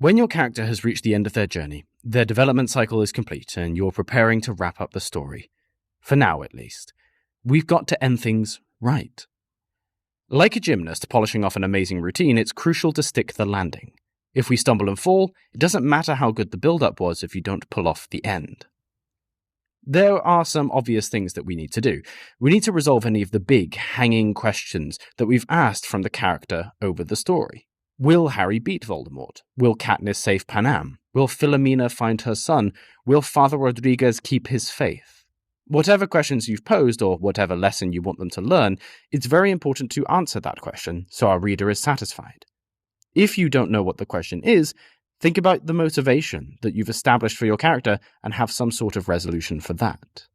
When your character has reached the end of their journey, their development cycle is complete and you're preparing to wrap up the story. For now, at least. We've got to end things right. Like a gymnast polishing off an amazing routine, it's crucial to stick the landing. If we stumble and fall, it doesn't matter how good the build-up was if you don't pull off the end. There are some obvious things that we need to do. We need to resolve any of the big, hanging questions that we've asked from the character over the story. Will Harry beat Voldemort? Will Katniss save Panem? Will Philomena find her son? Will Father Rodriguez keep his faith? Whatever questions you've posed or whatever lesson you want them to learn, it's very important to answer that question so our reader is satisfied. If you don't know what the question is, think about the motivation that you've established for your character and have some sort of resolution for that.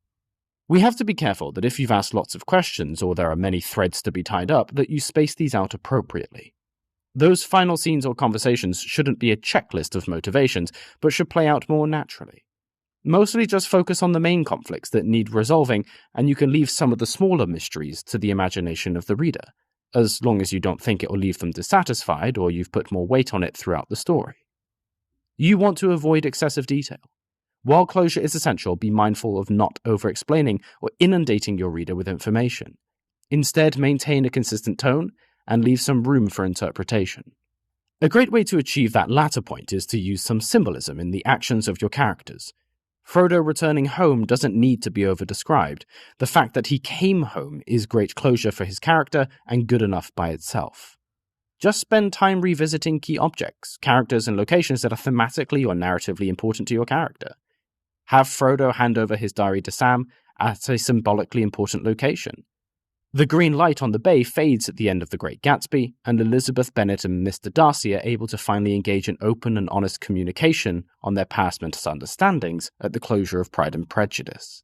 We have to be careful that if you've asked lots of questions or there are many threads to be tied up, that you space these out appropriately. Those final scenes or conversations shouldn't be a checklist of motivations, but should play out more naturally. Mostly just focus on the main conflicts that need resolving, and you can leave some of the smaller mysteries to the imagination of the reader, as long as you don't think it will leave them dissatisfied or you've put more weight on it throughout the story. You want to avoid excessive detail. While closure is essential, be mindful of not over-explaining or inundating your reader with information. Instead, maintain a consistent tone and leave some room for interpretation. A great way to achieve that latter point is to use some symbolism in the actions of your characters. Frodo returning home doesn't need to be over-described. The fact that he came home is great closure for his character and good enough by itself. Just spend time revisiting key objects, characters, and locations that are thematically or narratively important to your character. Have Frodo hand over his diary to Sam at a symbolically important location. The green light on the bay fades at the end of The Great Gatsby, and Elizabeth Bennet and Mr. Darcy are able to finally engage in open and honest communication on their past misunderstandings at the closure of Pride and Prejudice.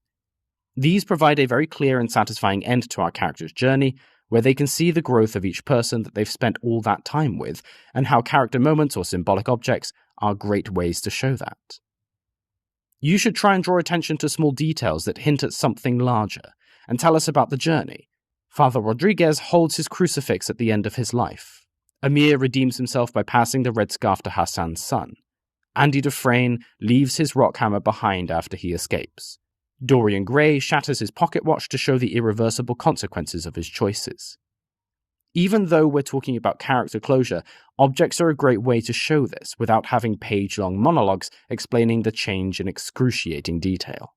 These provide a very clear and satisfying end to our character's journey, where they can see the growth of each person that they've spent all that time with, and how character moments or symbolic objects are great ways to show that. You should try and draw attention to small details that hint at something larger, and tell us about the journey. Father Rodriguez holds his crucifix at the end of his life. Amir redeems himself by passing the red scarf to Hassan's son. Andy Dufresne leaves his rock hammer behind after he escapes. Dorian Gray shatters his pocket watch to show the irreversible consequences of his choices. Even though we're talking about character closure, objects are a great way to show this without having page-long monologues explaining the change in excruciating detail.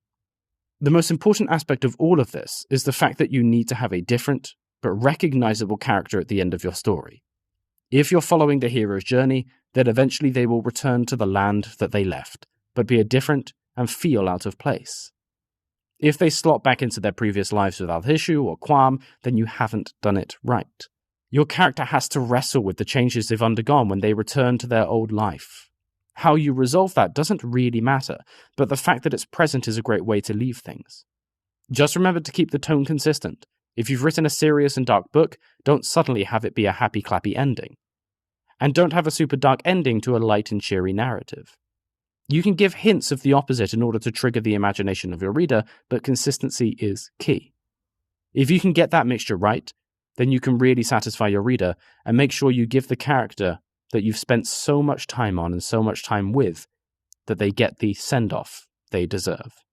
The most important aspect of all of this is the fact that you need to have a different, but recognizable character at the end of your story. If you're following the hero's journey, then eventually they will return to the land that they left, but be different and feel out of place. If they slot back into their previous lives without issue or qualm, then you haven't done it right. Your character has to wrestle with the changes they've undergone when they return to their old life. How you resolve that doesn't really matter, but the fact that it's present is a great way to leave things. Just remember to keep the tone consistent. If you've written a serious and dark book, don't suddenly have it be a happy-clappy ending. And don't have a super dark ending to a light and cheery narrative. You can give hints of the opposite in order to trigger the imagination of your reader, but consistency is key. If you can get that mixture right, then you can really satisfy your reader and make sure you give the character that you've spent so much time on and so much time with, that they get the send-off they deserve.